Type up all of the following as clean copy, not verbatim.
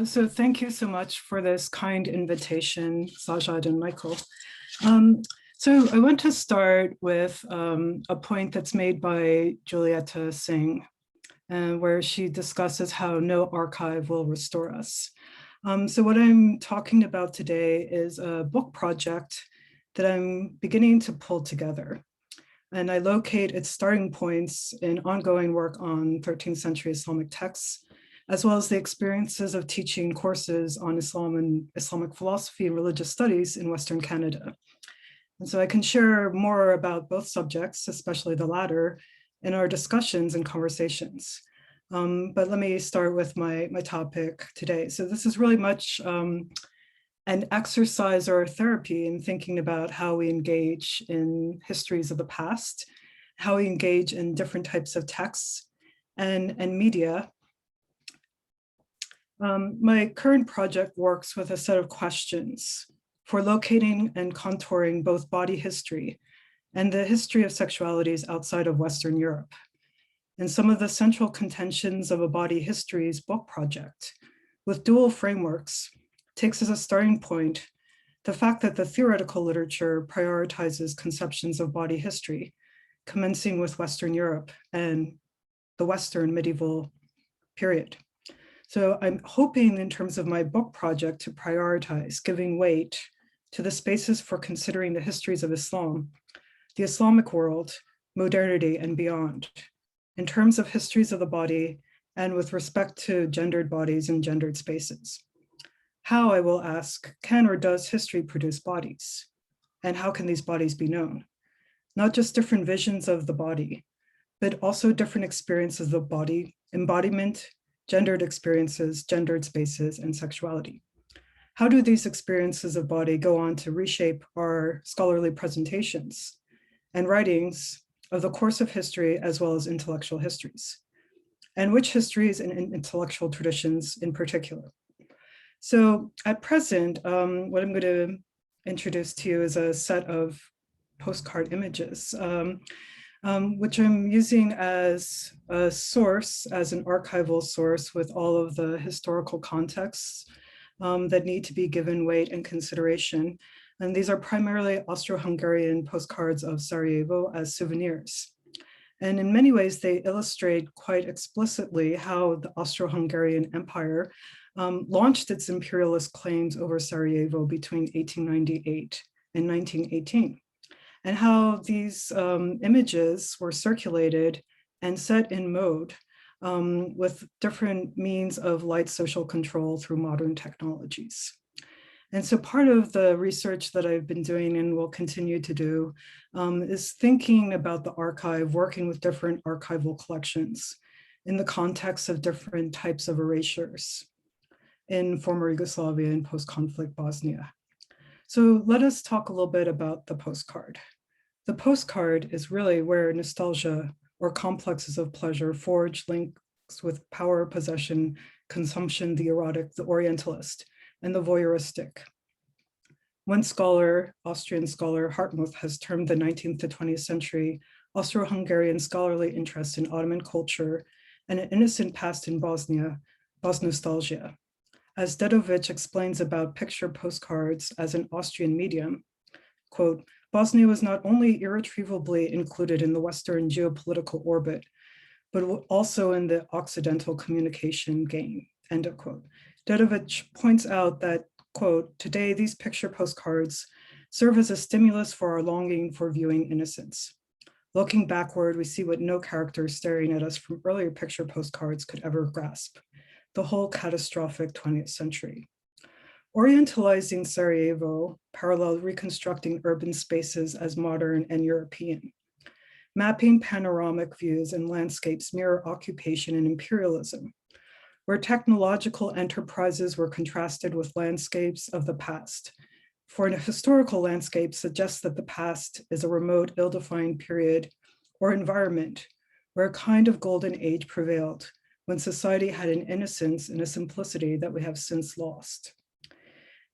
So thank you so much for this kind invitation, Sajad and Michael. Um, so I want to start with a point that's made by Julieta Singh, where she discusses how no archive will restore us. So what I'm talking about today is a book project that I'm beginning to pull together. And I locate its starting points in ongoing work on 13th century Islamic texts, as well as the experiences of teaching courses on Islam and Islamic philosophy and religious studies in Western Canada. And so I can share more about both subjects, especially the latter, in our discussions and conversations. But let me start with my topic today. So this is really much an exercise or a therapy in thinking about how we engage in histories of the past, how we engage in different types of texts and media. My current project works with a set of questions for locating and contouring both body history and the history of sexualities outside of Western Europe. And some of the central contentions of a body histories book project with dual frameworks takes as a starting point the fact that the theoretical literature prioritizes conceptions of body history, commencing with Western Europe and the Western medieval period. So I'm hoping in terms of my book project to prioritize giving weight to the spaces for considering the histories of Islam, the Islamic world, modernity, and beyond, in terms of histories of the body and with respect to gendered bodies and gendered spaces. How, I will ask, can or does history produce bodies? And how can these bodies be known? Not just different visions of the body, but also different experiences of the body, embodiment, gendered experiences, gendered spaces, and sexuality. How do these experiences of body go on to reshape our scholarly presentations and writings of the course of history as well as intellectual histories? And which histories and intellectual traditions in particular? So at present, what I'm going to introduce to you is a set of postcard images, which I'm using as a source, as an archival source with all of the historical contexts that need to be given weight and consideration. And these are primarily Austro-Hungarian postcards of Sarajevo as souvenirs. And in many ways, they illustrate quite explicitly how the Austro-Hungarian Empire launched its imperialist claims over Sarajevo between 1898 and 1918, and how these images were circulated and set in mode with different means of light social control through modern technologies. And so part of the research that I've been doing and will continue to do is thinking about the archive, working with different archival collections in the context of different types of erasures in former Yugoslavia and post-conflict Bosnia. So let us talk a little bit about the postcard. The postcard is really where nostalgia or complexes of pleasure forge links with power, possession, consumption, the erotic, the orientalist, and the voyeuristic. One scholar, Austrian scholar Hartmuth, has termed the 19th to 20th century Austro-Hungarian scholarly interest in Ottoman culture and an innocent past in Bosnia, Bosnostalgia. As Dedovic explains about picture postcards as an Austrian medium, quote, Bosnia was not only irretrievably included in the Western geopolitical orbit, but also in the Occidental communication game, end of quote. Dedovic points out that, quote, today these picture postcards serve as a stimulus for our longing for viewing innocence. Looking backward, we see what no character staring at us from earlier picture postcards could ever grasp, the whole catastrophic 20th century. Orientalizing Sarajevo paralleled reconstructing urban spaces as modern and European. Mapping panoramic views and landscapes mirror occupation and imperialism, where technological enterprises were contrasted with landscapes of the past. For a historical landscape suggests that the past is a remote, ill-defined period or environment where a kind of golden age prevailed, when society had an innocence and a simplicity that we have since lost.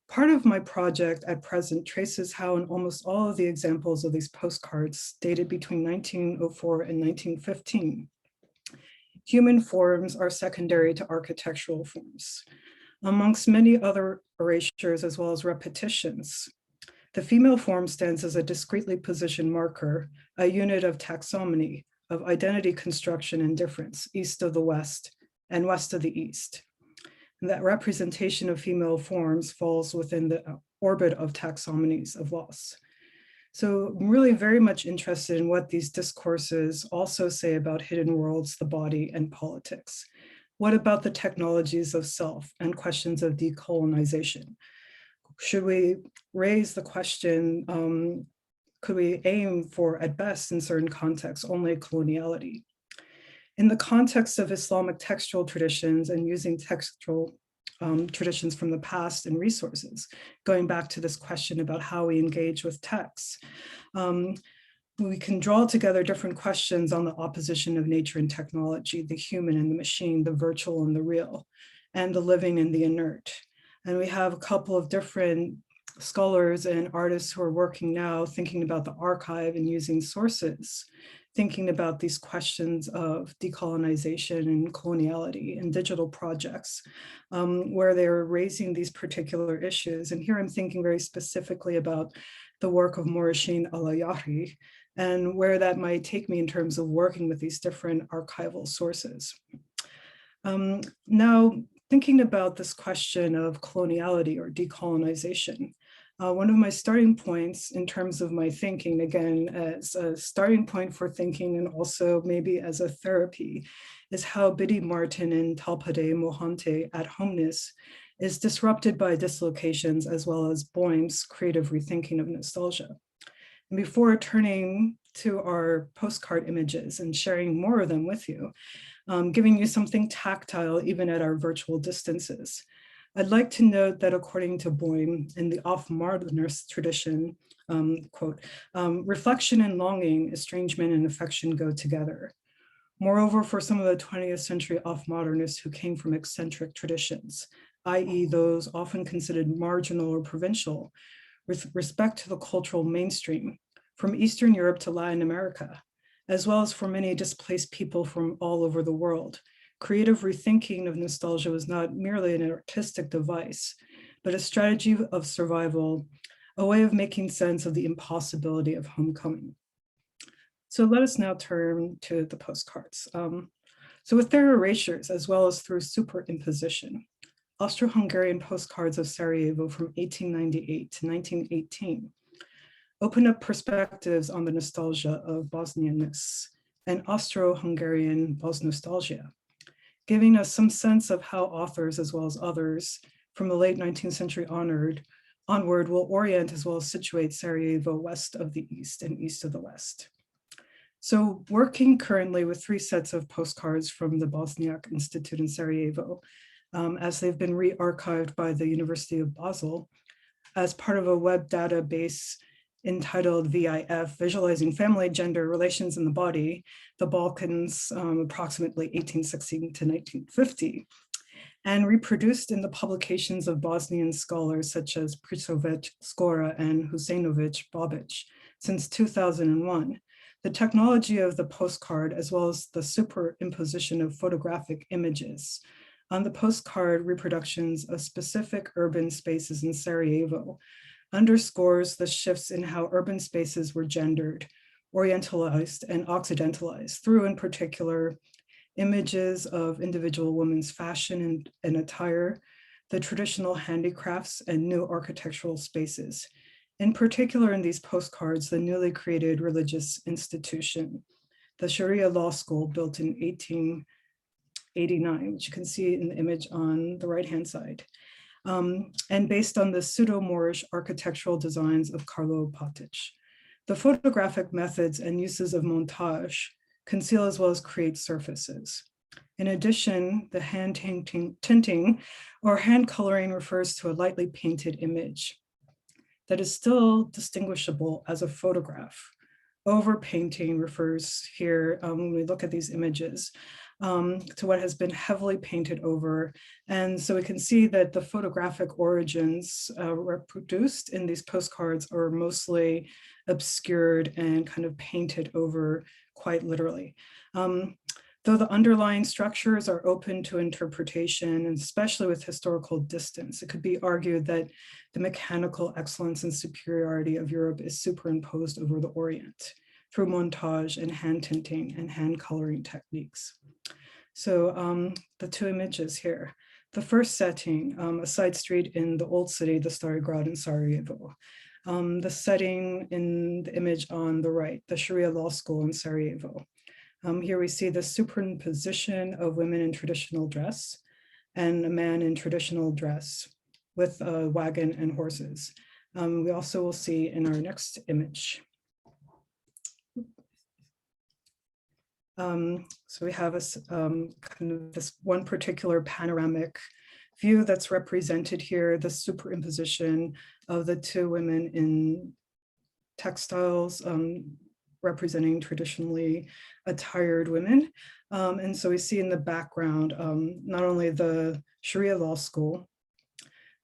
Part of my project at present traces how in almost all of the examples of these postcards dated between 1904 and 1915, human forms are secondary to architectural forms. Amongst many other erasures as well as repetitions, the female form stands as a discretely positioned marker, a unit of taxonomy, of identity construction and difference, east of the West and west of the East. And that representation of female forms falls within the orbit of taxonomies of loss. So I'm really very much interested in what these discourses also say about hidden worlds, the body, and politics. What about the technologies of self and questions of decolonization? Should we raise the question, could we aim for, at best in certain contexts, only coloniality? In the context of Islamic textual traditions and using textual traditions from the past and resources, going back to this question about how we engage with texts, we can draw together different questions on the opposition of nature and technology, the human and the machine, the virtual and the real, and the living and the inert. And we have a couple of different scholars and artists who are working now thinking about the archive and using sources, thinking about these questions of decolonization and coloniality and digital projects, where they're raising these particular issues. And here I'm thinking very specifically about the work of Morashine Alayari and where that might take me in terms of working with these different archival sources. Now, thinking about this question of coloniality or decolonization, one of my starting points in terms of my thinking, again, as a starting point for thinking and also maybe as a therapy, is how Biddy Martin and Talpade Mohante at homeness is disrupted by dislocations as well as Boehm's creative rethinking of nostalgia. And before turning to our postcard images and sharing more of them with you, giving you something tactile even at our virtual distances, I'd like to note that according to Boehm in the off-modernist tradition, quote, reflection and longing, estrangement and affection go together. Moreover, for some of the 20th century off-modernists who came from eccentric traditions, i.e. those often considered marginal or provincial, with respect to the cultural mainstream, from Eastern Europe to Latin America, as well as for many displaced people from all over the world, creative rethinking of nostalgia was not merely an artistic device, but a strategy of survival, a way of making sense of the impossibility of homecoming. So let us now turn to the postcards. So with their erasures, as well as through superimposition, Austro-Hungarian Postcards of Sarajevo from 1898 to 1918 opened up perspectives on the nostalgia of Bosnianness and Austro-Hungarian Bosnostalgia, giving us some sense of how authors as well as others from the late 19th century onward will orient as well as situate Sarajevo west of the East and east of the West. So working currently with 3 sets of postcards from the Bosniak Institute in Sarajevo, as they've been re-archived by the University of Basel as part of a web database entitled VIF, Visualizing Family, Gender, Relations in the Body, the Balkans, approximately 1816 to 1950, and reproduced in the publications of Bosnian scholars such as Prisovic, Skora, and Husejnovic Babic since 2001. The technology of the postcard, as well as the superimposition of photographic images on the postcard reproductions of specific urban spaces in Sarajevo, underscores the shifts in how urban spaces were gendered, orientalized, and occidentalized through, in particular, images of individual women's fashion and attire, the traditional handicrafts, and new architectural spaces. In particular, in these postcards, the newly created religious institution, the Sharia law school built in 1889, which you can see in the image on the right-hand side. And based on the pseudo-Moorish architectural designs of Carlo Patic. The photographic methods and uses of montage conceal as well as create surfaces. In addition, the hand tinting or hand coloring refers to a lightly painted image that is still distinguishable as a photograph. Overpainting refers here, when we look at these images, to what has been heavily painted over. And so we can see that the photographic origins reproduced in these postcards are mostly obscured and kind of painted over quite literally. The Though the underlying structures are open to interpretation, and especially with historical distance, it could be argued that the mechanical excellence and superiority of Europe is superimposed over the Orient through montage and hand tinting and hand coloring techniques. So the two images here. The first setting, a side street in the old city, the Stari Grad in Sarajevo. The setting in the image on the right, the Sharia law school in Sarajevo. Here we see the superimposition of women in traditional dress and a man in traditional dress with a wagon and horses. We also will see in our next image. So we have kind of this one particular panoramic view that's represented here, the superimposition of the two women in textiles representing traditionally attired women. And so we see in the background, not only the Sharia law school,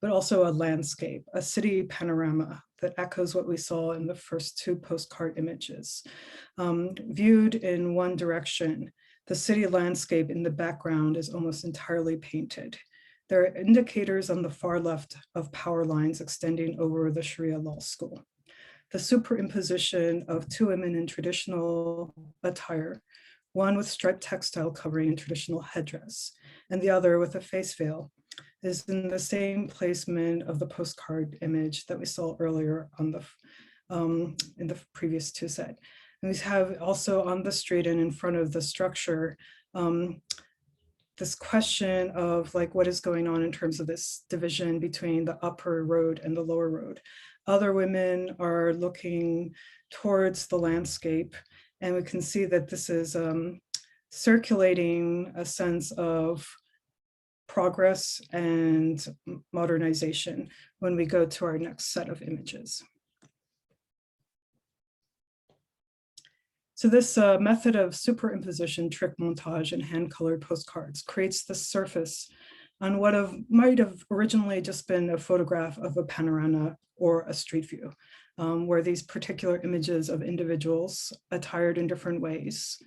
but also a landscape, a city panorama that echoes what we saw in the first two postcard images. Viewed in one direction, the city landscape in the background is almost entirely painted. There are indicators on the far left of power lines extending over the Sharia law school. The superimposition of two women in traditional attire, one with striped textile covering and traditional headdress, and the other with a face veil, is in the same placement of the postcard image that we saw earlier on the in the previous two set. And we have also on the street and in front of the structure, this question of like what is going on in terms of this division between the upper road and the lower road. Other women are looking towards the landscape, and we can see that this is circulating a sense of progress and modernization when we go to our next set of images. So this method of superimposition, trick montage, and hand-colored postcards creates the surface on what might have originally just been a photograph of a panorama or a street view, where these particular images of individuals attired in different ways,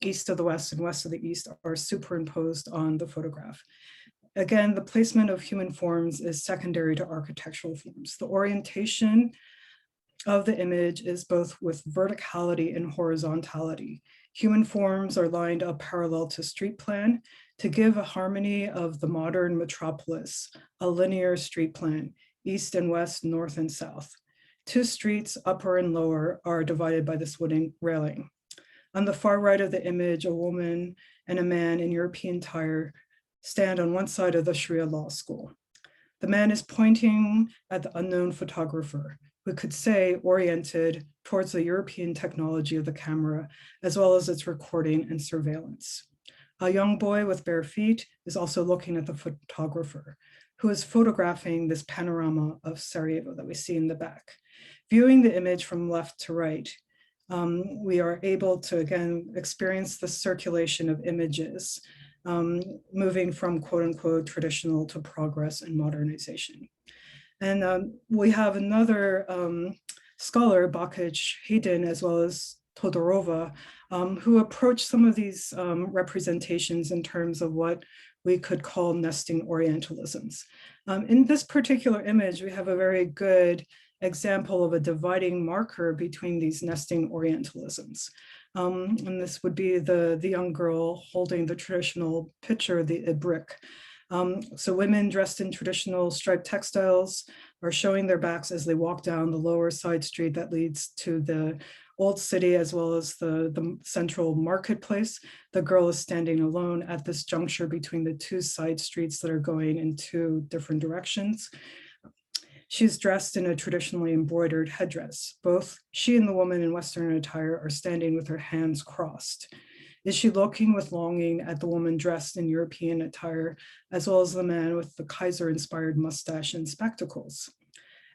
east of the west and west of the east, are superimposed on the photograph. Again, the placement of human forms is secondary to architectural forms. The orientation of the image is both with verticality and horizontality. Human forms are lined up parallel to street plan to give a harmony of the modern metropolis, a linear street plan, east and west, north and south. Two streets, upper and lower, are divided by this wooden railing. On the far right of the image, a woman and a man in European attire stand on one side of the Sharia law school. The man is pointing at the unknown photographer, we could say oriented towards the European technology of the camera, as well as its recording and surveillance. A young boy with bare feet is also looking at the photographer, who is photographing this panorama of Sarajevo that we see in the back. Viewing the image from left to right, we are able to, again, experience the circulation of images, moving from quote unquote traditional to progress and modernization. And we have another scholar, Bakic Hayden, as well as Todorova, who approached some of these representations in terms of what we could call nesting Orientalisms. In this particular image, we have a very good example of a dividing marker between these nesting Orientalisms. And this would be the young girl holding the traditional pitcher, the ibrik. So women dressed in traditional striped textiles are showing their backs as they walk down the lower side street that leads to the old city, as well as the central marketplace. The girl is standing alone at this juncture between the two side streets that are going in two different directions. She's dressed in a traditionally embroidered headdress. Both she and the woman in Western attire are standing with her hands crossed. Is she looking with longing at the woman dressed in European attire, as well as the man with the Kaiser-inspired mustache and spectacles?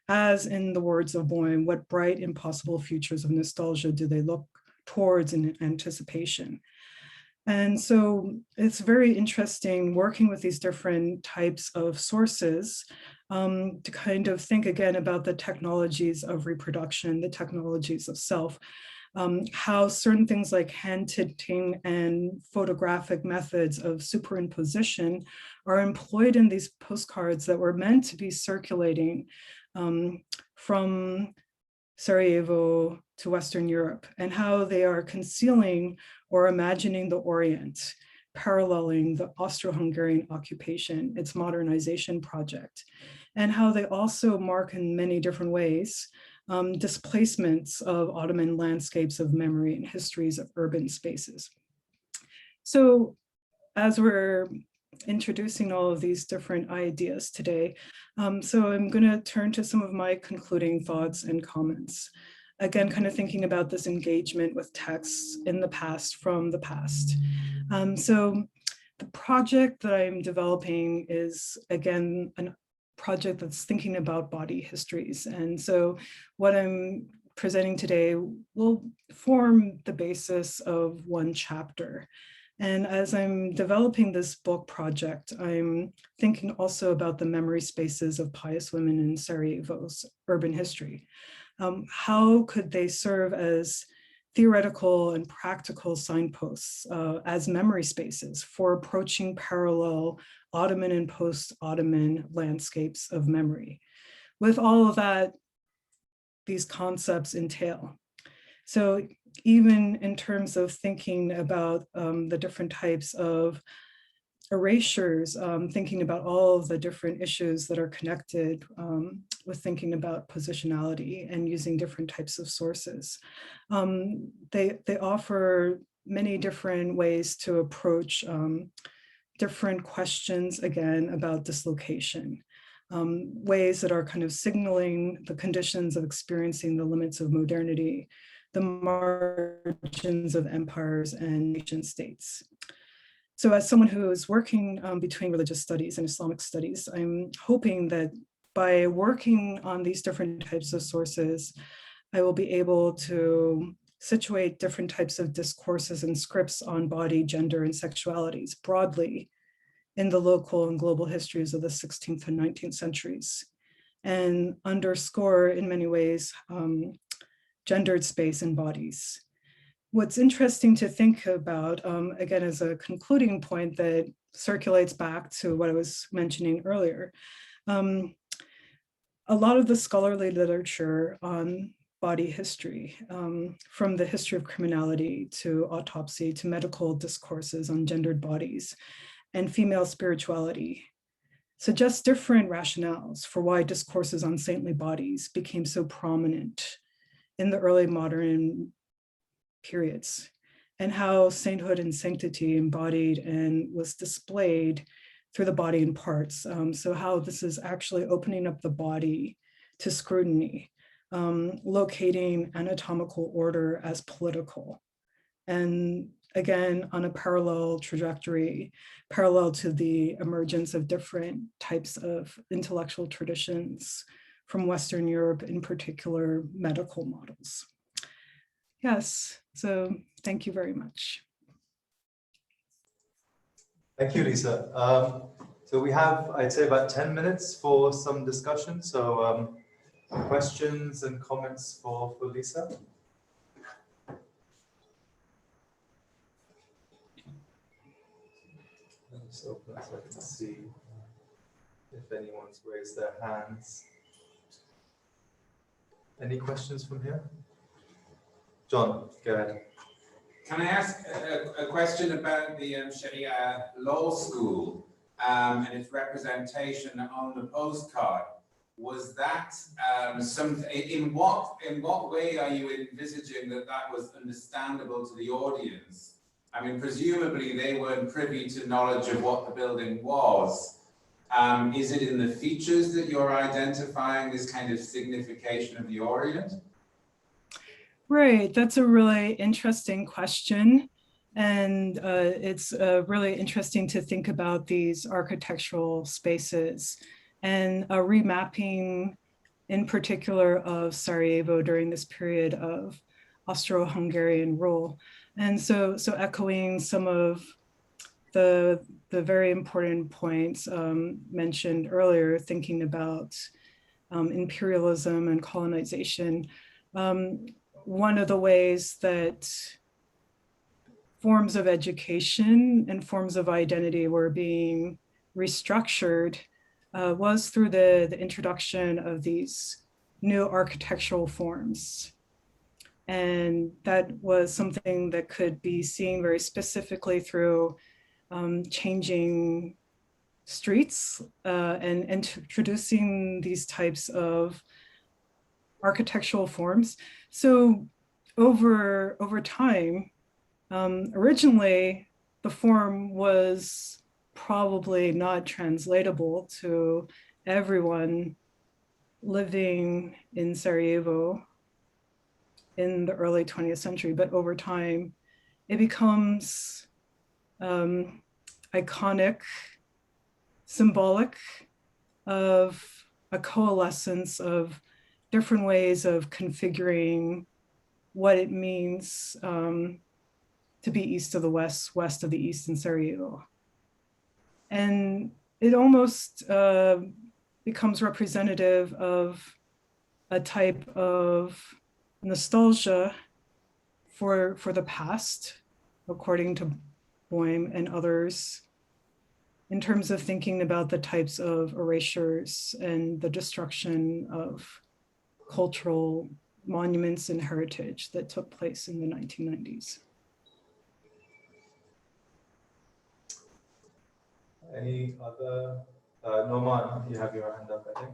As in the words of Boehm, what bright, impossible futures of nostalgia do they look towards in anticipation? And so it's very interesting working with these different types of sources to kind of think again about the technologies of reproduction, the technologies of self, how certain things like hand tinting and photographic methods of superimposition are employed in these postcards that were meant to be circulating from Sarajevo to Western Europe, and how they are concealing or imagining the Orient, paralleling the Austro-Hungarian occupation, its modernization project, and how they also mark in many different ways displacements of Ottoman landscapes of memory and histories of urban spaces. So as we're introducing all of these different ideas today, so I'm going to turn to some of my concluding thoughts and comments. Again, kind of thinking about this engagement with texts in the past, from the past. So the project that I'm developing is, again, a project that's thinking about body histories. And so what I'm presenting today will form the basis of one chapter. And as I'm developing this book project, I'm thinking also about the memory spaces of pious women in Sarajevo's urban history. How could they serve as theoretical and practical signposts as memory spaces for approaching parallel Ottoman and post-Ottoman landscapes of memory, with all of that these concepts entail? So even in terms of thinking about the different types of erasures, thinking about all of the different issues that are connected with thinking about positionality and using different types of sources. They offer many different ways to approach different questions, again, about dislocation, ways that are kind of signaling the conditions of experiencing the limits of modernity, the margins of empires and nation states. So as someone who is working between religious studies and Islamic studies, I'm hoping that by working on these different types of sources, I will be able to situate different types of discourses and scripts on body, gender, and sexualities broadly in the local and global histories of the 16th and 19th centuries, and underscore in many ways gendered space and bodies. What's interesting to think about, again, as a concluding point that circulates back to what I was mentioning earlier, a lot of the scholarly literature on body history, from the history of criminality to autopsy to medical discourses on gendered bodies and female spirituality, suggests different rationales for why discourses on saintly bodies became so prominent in the early modern periods, and how sainthood and sanctity embodied and was displayed through the body in parts. So how this is actually opening up the body to scrutiny, locating anatomical order as political. And again, on a parallel trajectory, parallel to the emergence of different types of intellectual traditions from Western Europe, in particular, medical models. Yes, so thank you very much. Thank you, Lisa. So we have, I'd say, about 10 minutes for some discussion. So questions and comments for Lisa? Let's open so I can see if anyone's raised their hands. Any questions from here? John, go ahead. Can I ask a question about the Sharia Law School and its representation on the postcard? Was that something? In what way are you envisaging that was understandable to the audience? I mean, presumably they weren't privy to knowledge of what the building was. Is it in the features that you're identifying this kind of signification of the Orient? Right, that's a really interesting question. And it's really interesting to think about these architectural spaces and a remapping in particular of Sarajevo during this period of Austro-Hungarian rule. And so echoing some of the very important points mentioned earlier, thinking about imperialism and colonization, one of the ways that forms of education and forms of identity were being restructured was through the introduction of these new architectural forms. And that was something that could be seen very specifically through changing streets and introducing these types of architectural forms. So over time, originally the form was probably not translatable to everyone living in Sarajevo in the early 20th century, but over time it becomes iconic, symbolic of a coalescence of different ways of configuring what it means to be east of the west, west of the east in Sarajevo. And it almost becomes representative of a type of nostalgia for the past, according to Boehm and others, in terms of thinking about the types of erasures and the destruction of cultural monuments and heritage that took place in the 1990s. Any other? Norman, you have your hand up, I think.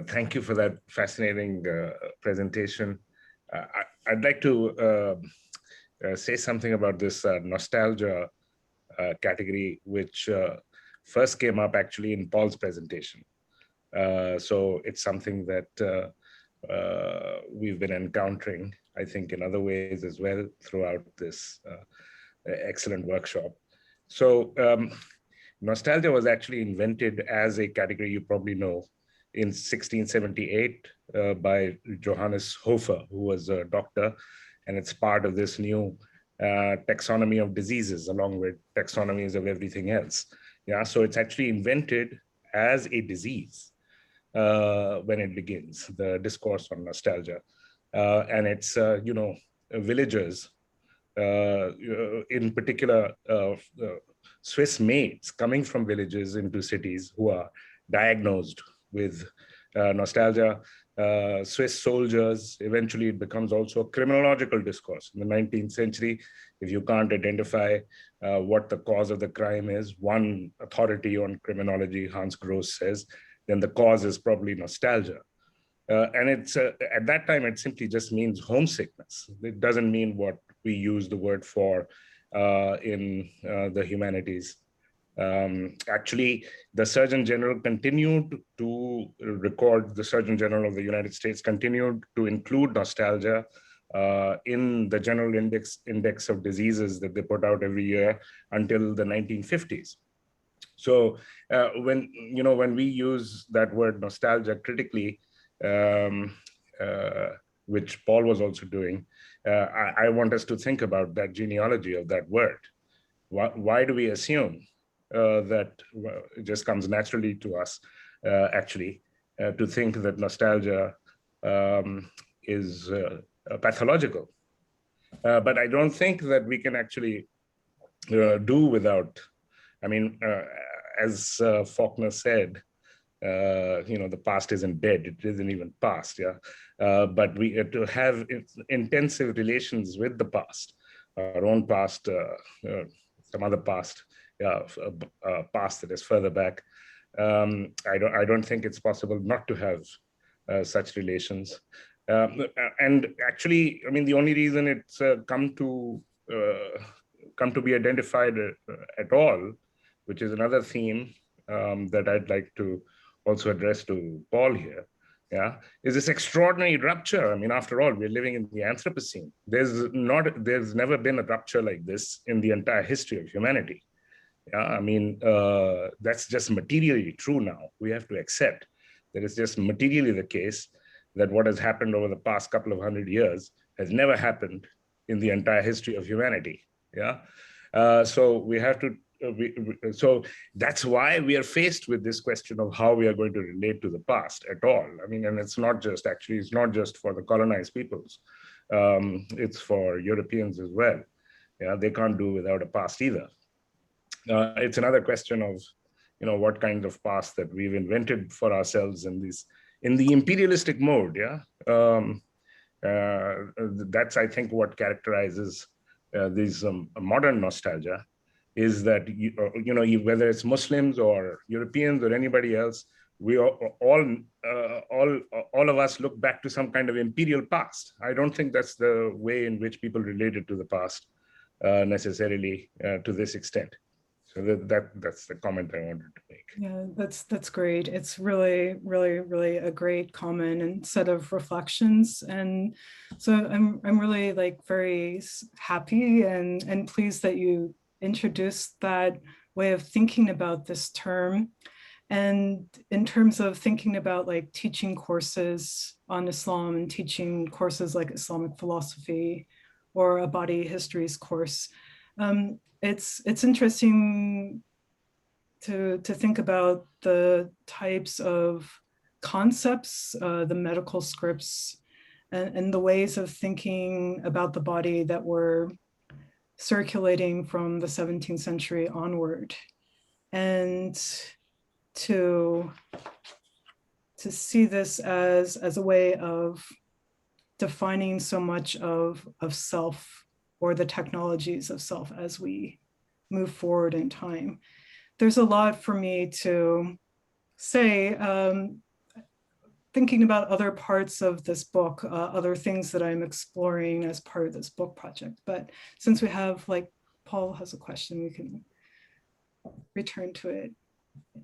Thank you for that fascinating presentation. I'd like to say something about this nostalgia category, which first came up actually in Paul's presentation. So it's something that we've been encountering, I think, in other ways as well throughout this excellent workshop. So nostalgia was actually invented as a category, you probably know, in 1678 by Johannes Hofer, who was a doctor, and it's part of this new taxonomy of diseases, along with taxonomies of everything else. Yeah, so it's actually invented as a disease when it begins, the discourse on nostalgia. And it's, you know, villagers, in particular, Swiss maids coming from villages into cities who are diagnosed with nostalgia, Swiss soldiers. Eventually it becomes also a criminological discourse. In the 19th century, if you can't identify what the cause of the crime is, one authority on criminology, Hans Gross, says, then the cause is probably nostalgia. And it's at that time, it simply just means homesickness. It doesn't mean what we use the word for in the humanities. Actually, the Surgeon General continued to record, the Surgeon General of the United States continued to include nostalgia in the general index of diseases that they put out every year until the 1950s. So when we use that word nostalgia critically, which Paul was also doing, I want us to think about that genealogy of that word. Why do we assume that it just comes naturally to us, actually, to think that nostalgia is pathological? But I don't think that we can actually do without, I mean, as Faulkner said, the past isn't dead, it isn't even past, yeah. But we to have intensive relations with the past, our own past, some other past, past that is further back. I don't think it's possible not to have such relations. And actually, I mean, the only reason it's come to be identified at all, which is another theme that I'd like to also address to Paul here, yeah, is this extraordinary rupture. I mean, after all, we're living in the Anthropocene. There's never been a rupture like this in the entire history of humanity. Yeah, I mean, that's just materially true now. We have to accept that it's just materially the case that what has happened over the past couple of 100 years has never happened in the entire history of humanity. Yeah, so we have to so that's why we are faced with this question of how we are going to relate to the past at all. I mean, and it's not just for the colonized peoples. It's for Europeans as well. Yeah, they can't do without a past either. It's another question of, what kind of past that we've invented for ourselves in the imperialistic mode. Yeah, that's, I think, what characterizes this modern nostalgia, is that whether it's Muslims or Europeans or anybody else, we all of us look back to some kind of imperial past. I don't think that's the way in which people related to the past necessarily to this extent. So that's the comment I wanted to make. Yeah, that's great. It's really, really, really a great comment and set of reflections. And so I'm really very happy and pleased that you introduced that way of thinking about this term. And in terms of thinking about teaching courses on Islam and teaching courses like Islamic philosophy or a body histories course, it's interesting to think about the types of concepts, the medical scripts, and the ways of thinking about the body that were circulating from the 17th century onward. And to see this as a way of defining so much of self, or the technologies of self as we move forward in time. There's a lot for me to say, thinking about other parts of this book, other things that I'm exploring as part of this book project. But since we have, Paul has a question, we can return to it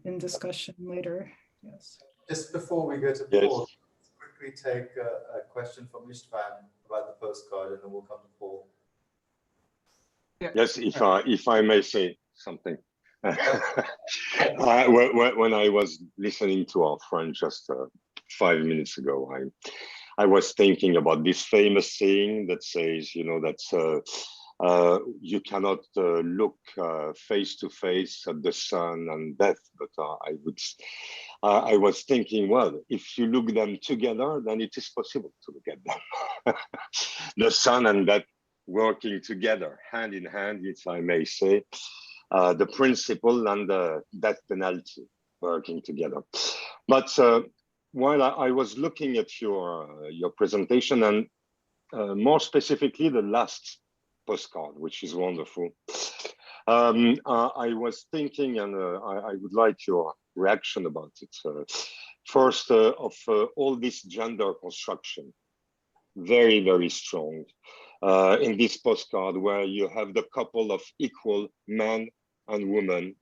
in discussion later. Yes. Just before we go to Paul, quickly take a question from Istvan about the postcard, and then we'll come to Paul. Yes, if I may say something. When I was listening to our friend just 5 minutes ago, I was thinking about this famous saying that says, that you cannot look face to face at the sun and death. But I was thinking, well, if you look them together, then it is possible to look at them. The sun and death working together, hand in hand, if I may say. The principle and the death penalty working together. But while I was looking at your presentation, and more specifically the last postcard, which is wonderful, I was thinking, and I would like your reaction about it. First, of all this gender construction, very, very strong in this postcard, where you have the couple of equal men and women,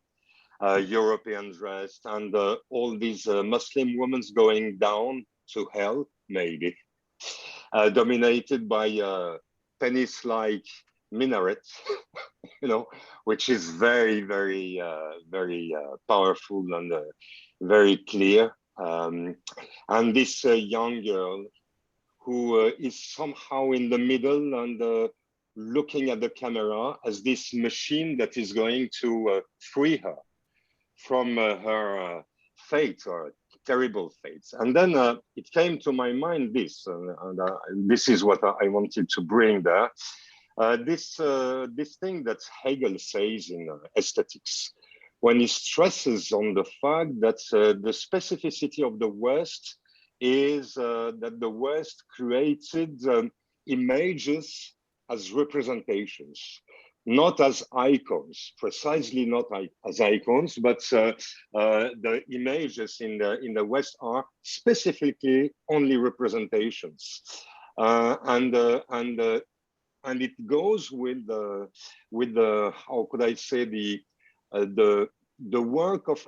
European dressed, and all these Muslim women going down to hell, maybe, dominated by penis-like minarets, which is very, very, very powerful and very clear. And this young girl who is somehow in the middle and looking at the camera as this machine that is going to free her from her fate, or terrible fates. And then it came to my mind this, and this is what I wanted to bring there. This thing that Hegel says in Aesthetics, when he stresses on the fact that the specificity of the West is that the West created images as representations, not as icons, precisely not as icons, but the images in the West are specifically only representations, and it goes with the how could I say, the work of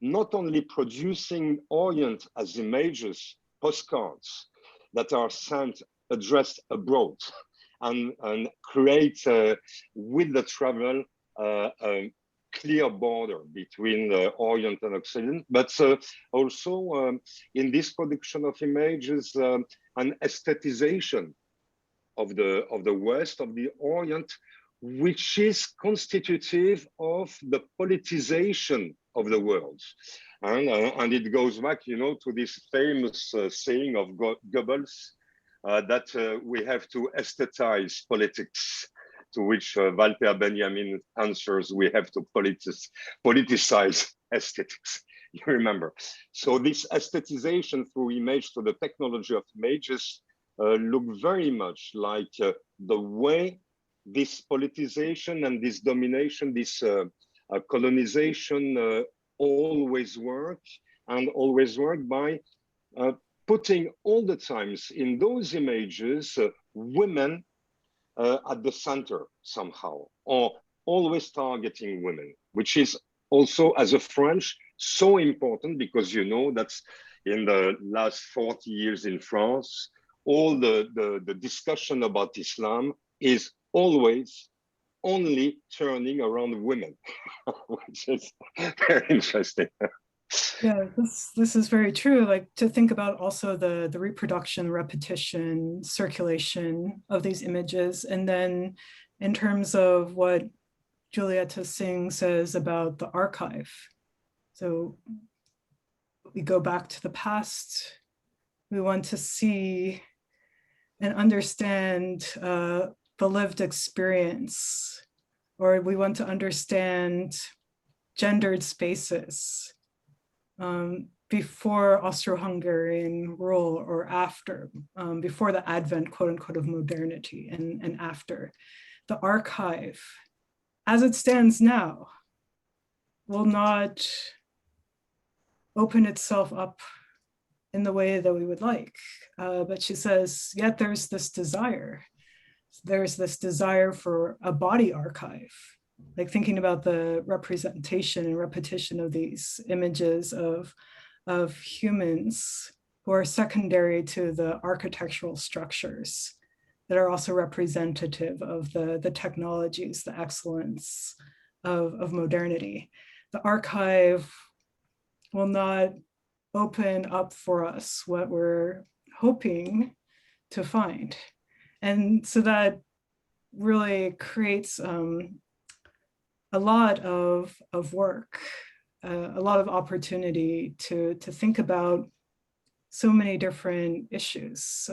not only producing Orient as images, postcards that are sent, addressed abroad, and create with the travel a clear border between the Orient and Occident, but also in this production of images, an aestheticization of the West, of the Orient, which is constitutive of the politicization of the world. And it goes back, you know, to this famous saying of Goebbels, that we have to aesthetize politics, to which Walter Benjamin answers, we have to politicize aesthetics. You remember. So this aesthetization through image, to the technology of images, look very much like the way this politicization and this domination, this colonization always work, and always work by putting all the times in those images women at the center somehow, or always targeting women, which is also, as a French, so important, because you know that's in the last 40 years in France, all the discussion about Islam is always only turning around women, which is very interesting. Yeah, this is very true. Like, to think about also the reproduction, repetition, circulation of these images. And then in terms of what Julieta Singh says about the archive. So we go back to the past. We want to see and understand the lived experience, or we want to understand gendered spaces before Austro-Hungarian rule or after, before the advent, quote unquote, of modernity, and after. The archive, as it stands now, will not open itself up in the way that we would like. But she says, yet there's this desire. There's this desire for a body archive, like thinking about the representation and repetition of these images of humans who are secondary to the architectural structures that are also representative of the technologies, the excellence of modernity. The archive will not open up for us what we're hoping to find. And so that really creates a lot of work, a lot of opportunity to think about so many different issues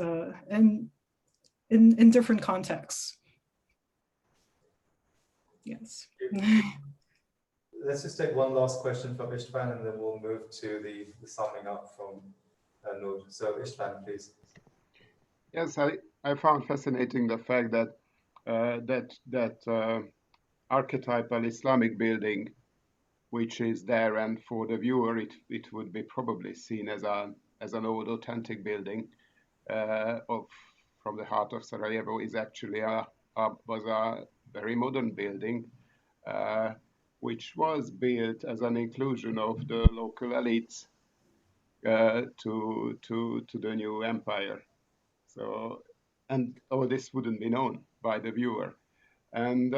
and in different contexts. Yes. Let's just take one last question from Istvan, and then we'll move to the summing up from Noor. So Istvan, please. Yes, I found fascinating the fact that archetypal Islamic building, which is there, and for the viewer it would be probably seen as an old authentic building from the heart of Sarajevo, is actually was a very modern building, which was built as an inclusion of the local elites to the new empire. So, and all this wouldn't be known by the viewer. And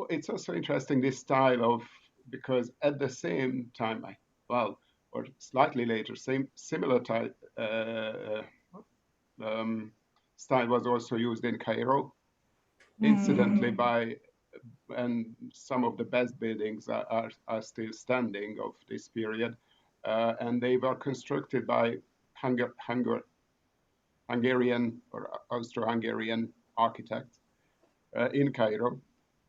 it's also interesting, this style of, because at the same time, or slightly later, similar type style was also used in Cairo, incidentally, and some of the best buildings are still standing of this period, and they were constructed by Hungarian or Austro-Hungarian architects in Cairo,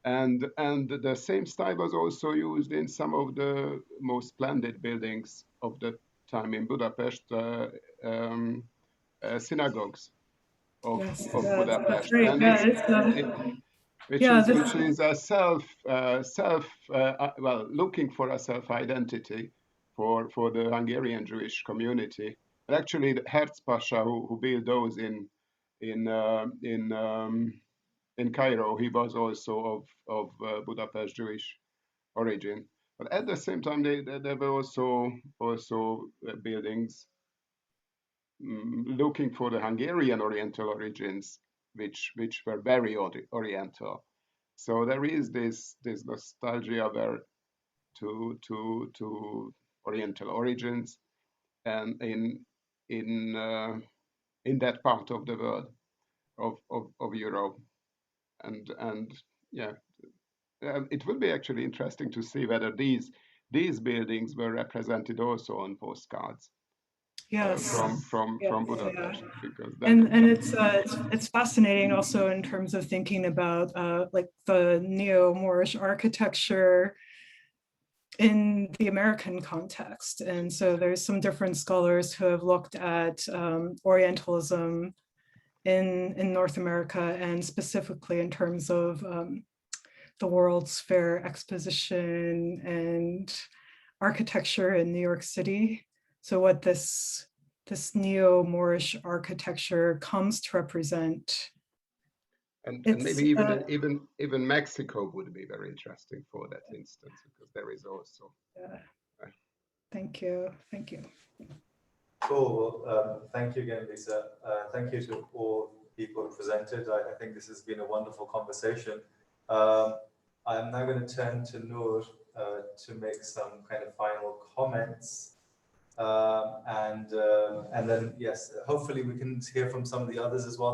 and the same style was also used in some of the most splendid buildings of the time in Budapest, synagogues of Budapest, which is a looking for a self-identity for the Hungarian Jewish community. But actually, Herz Pasha, who built those in Cairo, he was also of Budapest Jewish origin. But at the same time, there were also buildings looking for the Hungarian Oriental origins, which were very Oriental. So there is this nostalgia there to Oriental origins, and in that part of the world of Europe, and yeah, it would be actually interesting to see whether these buildings were represented also on postcards Yes. from Yeah, Budapest, because and it's fascinating also in terms of thinking about like the neo-Moorish architecture in the American context. And so there's some different scholars who have looked at Orientalism in North America, and specifically in terms of the World's Fair Exposition and architecture in New York City. So what this neo-Moorish architecture comes to represent. And maybe even Mexico would be very interesting for that instance, because there is also. Thank you. Cool. Well, thank you again, Lisa. Thank you to all people who presented. I think this has been a wonderful conversation. I'm now going to turn to Noor to make some kind of final comments. And then, yes, hopefully we can hear from some of the others as well.